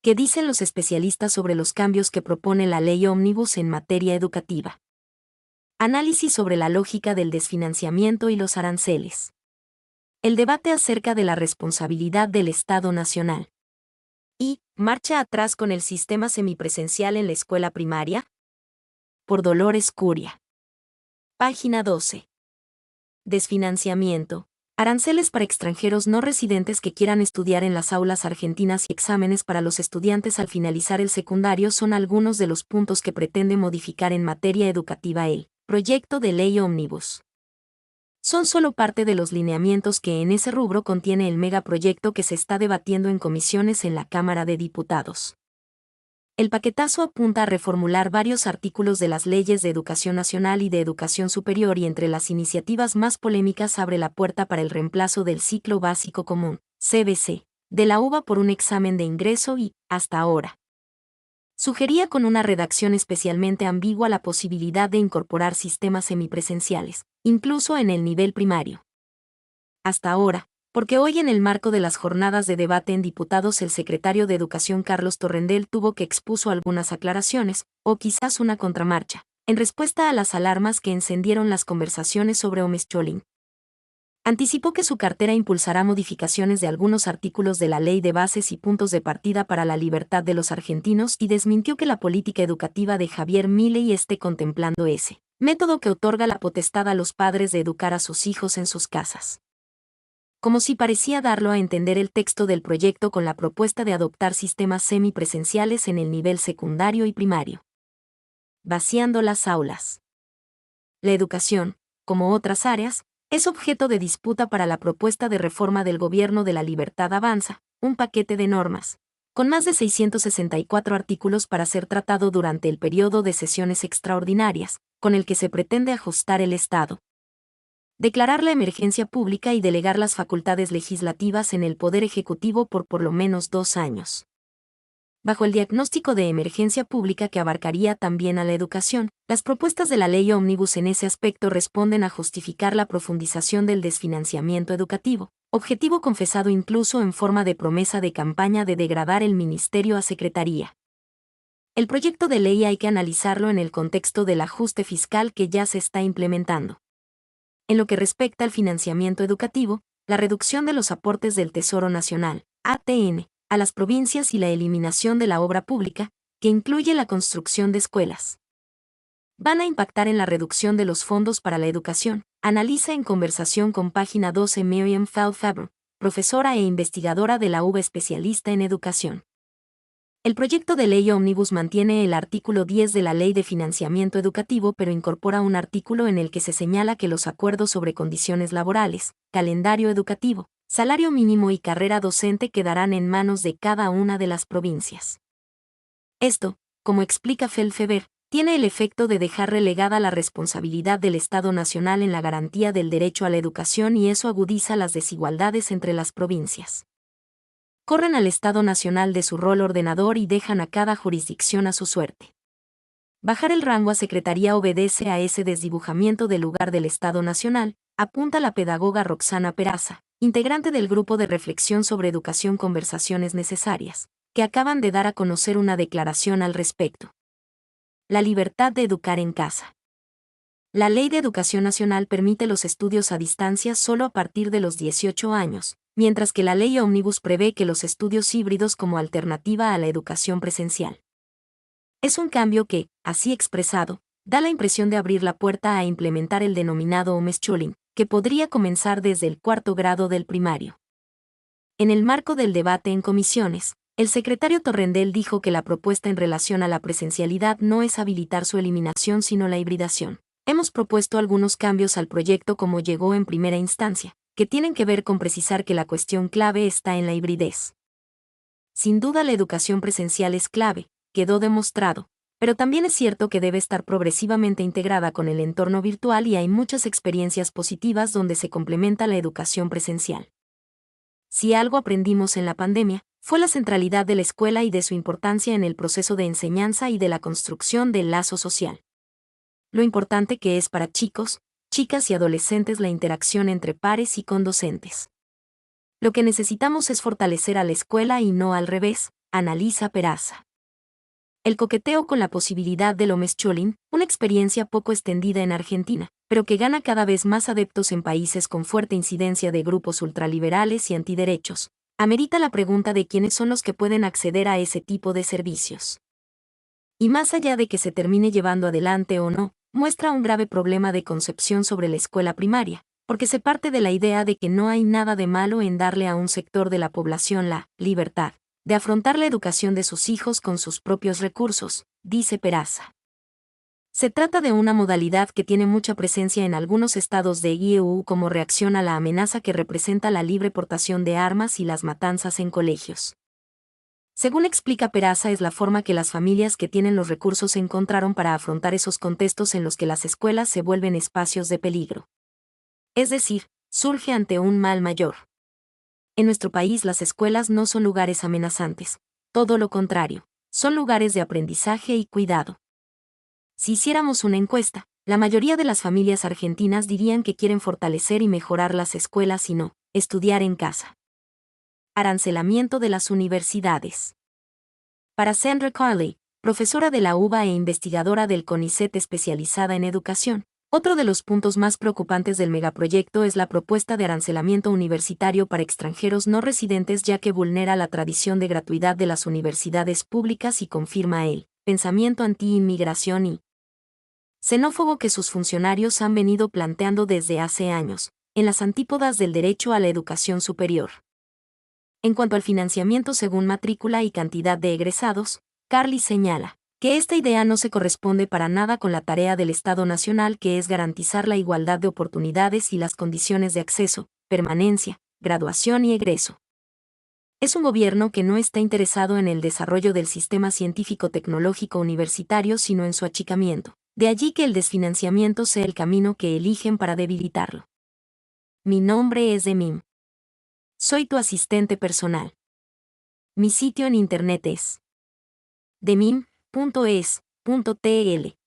¿Qué dicen los especialistas sobre los cambios que propone la ley Ómnibus en materia educativa? Análisis sobre la lógica del desfinanciamiento y los aranceles. El debate acerca de la responsabilidad del Estado Nacional. ¿Y marcha atrás con el sistema semipresencial en la escuela primaria? Por Dolores Curia. Página 12. Desfinanciamiento. Aranceles para extranjeros no residentes que quieran estudiar en las aulas argentinas y exámenes para los estudiantes al finalizar el secundario son algunos de los puntos que pretende modificar en materia educativa el proyecto de ley Ómnibus. Son solo parte de los lineamientos que en ese rubro contiene el megaproyecto que se está debatiendo en comisiones en la Cámara de Diputados. El paquetazo apunta a reformular varios artículos de las leyes de Educación Nacional y de Educación Superior y entre las iniciativas más polémicas abre la puerta para el reemplazo del Ciclo Básico Común, CBC, de la UBA por un examen de ingreso y, hasta ahora, sugería con una redacción especialmente ambigua la posibilidad de incorporar sistemas semipresenciales, incluso en el nivel primario. Hasta ahora, porque hoy en el marco de las jornadas de debate en diputados el secretario de Educación Carlos Torrendel tuvo que expuso algunas aclaraciones, o quizás una contramarcha, en respuesta a las alarmas que encendieron las conversaciones sobre homeschooling. Anticipó que su cartera impulsará modificaciones de algunos artículos de la Ley de Bases y Puntos de Partida para la Libertad de los Argentinos y desmintió que la política educativa de Javier Milei esté contemplando ese método que otorga la potestad a los padres de educar a sus hijos en sus casas. Como si parecía darlo a entender el texto del proyecto con la propuesta de adoptar sistemas semipresenciales en el nivel secundario y primario. Vaciando las aulas. La educación, como otras áreas, es objeto de disputa para la propuesta de reforma del Gobierno de la Libertad Avanza, un paquete de normas, con más de 664 artículos para ser tratado durante el periodo de sesiones extraordinarias, con el que se pretende ajustar el Estado, declarar la emergencia pública y delegar las facultades legislativas en el Poder Ejecutivo por lo menos 2 años. Bajo el diagnóstico de emergencia pública que abarcaría también a la educación, las propuestas de la ley Ómnibus en ese aspecto responden a justificar la profundización del desfinanciamiento educativo, objetivo confesado incluso en forma de promesa de campaña de degradar el ministerio a secretaría. El proyecto de ley hay que analizarlo en el contexto del ajuste fiscal que ya se está implementando. En lo que respecta al financiamiento educativo, la reducción de los aportes del Tesoro Nacional, ATN, a las provincias y la eliminación de la obra pública, que incluye la construcción de escuelas, van a impactar en la reducción de los fondos para la educación, analiza en conversación con página 12 Miriam Falfaber, profesora e investigadora de la UBA especialista en educación. El proyecto de ley Ómnibus mantiene el artículo 10 de la Ley de Financiamiento Educativo pero incorpora un artículo en el que se señala que los acuerdos sobre condiciones laborales, calendario educativo, salario mínimo y carrera docente quedarán en manos de cada una de las provincias. Esto, como explica Felfeber, tiene el efecto de dejar relegada la responsabilidad del Estado Nacional en la garantía del derecho a la educación y eso agudiza las desigualdades entre las provincias. Corren al Estado Nacional de su rol ordenador y dejan a cada jurisdicción a su suerte. Bajar el rango a secretaría obedece a ese desdibujamiento del lugar del Estado Nacional, apunta la pedagoga Roxana Peraza, integrante del grupo de reflexión sobre educación Conversaciones Necesarias, que acaban de dar a conocer una declaración al respecto. La libertad de educar en casa. La Ley de Educación Nacional permite los estudios a distancia solo a partir de los 18 años, mientras que la Ley Ómnibus prevé que los estudios híbridos como alternativa a la educación presencial. Es un cambio que, así expresado, da la impresión de abrir la puerta a implementar el denominado homeschooling, que podría comenzar desde el 4º grado del primario. En el marco del debate en comisiones, el secretario Torrendel dijo que la propuesta en relación a la presencialidad no es habilitar su eliminación sino la hibridación. Hemos propuesto algunos cambios al proyecto como llegó en primera instancia, que tienen que ver con precisar que la cuestión clave está en la hibridez. Sin duda la educación presencial es clave, quedó demostrado, pero también es cierto que debe estar progresivamente integrada con el entorno virtual y hay muchas experiencias positivas donde se complementa la educación presencial. Si algo aprendimos en la pandemia, fue la centralidad de la escuela y de su importancia en el proceso de enseñanza y de la construcción del lazo social. Lo importante que es para chicos, chicas y adolescentes la interacción entre pares y con docentes. Lo que necesitamos es fortalecer a la escuela y no al revés, analiza Peraza. El coqueteo con la posibilidad del homeschooling, una experiencia poco extendida en Argentina, pero que gana cada vez más adeptos en países con fuerte incidencia de grupos ultraliberales y antiderechos, amerita la pregunta de quiénes son los que pueden acceder a ese tipo de servicios. Y más allá de que se termine llevando adelante o no, muestra un grave problema de concepción sobre la escuela primaria, porque se parte de la idea de que no hay nada de malo en darle a un sector de la población la libertad de afrontar la educación de sus hijos con sus propios recursos, dice Peraza. Se trata de una modalidad que tiene mucha presencia en algunos estados de IEU como reacción a la amenaza que representa la libre portación de armas y las matanzas en colegios. Según explica Peraza, es la forma que las familias que tienen los recursos encontraron para afrontar esos contextos en los que las escuelas se vuelven espacios de peligro. Es decir, surge ante un mal mayor. En nuestro país las escuelas no son lugares amenazantes, todo lo contrario, son lugares de aprendizaje y cuidado. Si hiciéramos una encuesta, la mayoría de las familias argentinas dirían que quieren fortalecer y mejorar las escuelas y no estudiar en casa. Arancelamiento de las universidades. Para Sandra Carley, profesora de la UBA e investigadora del CONICET especializada en educación, otro de los puntos más preocupantes del megaproyecto es la propuesta de arancelamiento universitario para extranjeros no residentes, ya que vulnera la tradición de gratuidad de las universidades públicas y confirma el pensamiento anti-inmigración y xenófobo que sus funcionarios han venido planteando desde hace años, en las antípodas del derecho a la educación superior. En cuanto al financiamiento según matrícula y cantidad de egresados, Carley señala que esta idea no se corresponde para nada con la tarea del Estado Nacional, que es garantizar la igualdad de oportunidades y las condiciones de acceso, permanencia, graduación y egreso. Es un gobierno que no está interesado en el desarrollo del sistema científico-tecnológico universitario, sino en su achicamiento. De allí que el desfinanciamiento sea el camino que eligen para debilitarlo. Mi nombre es Demim. Soy tu asistente personal. Mi sitio en internet es demim.es.tl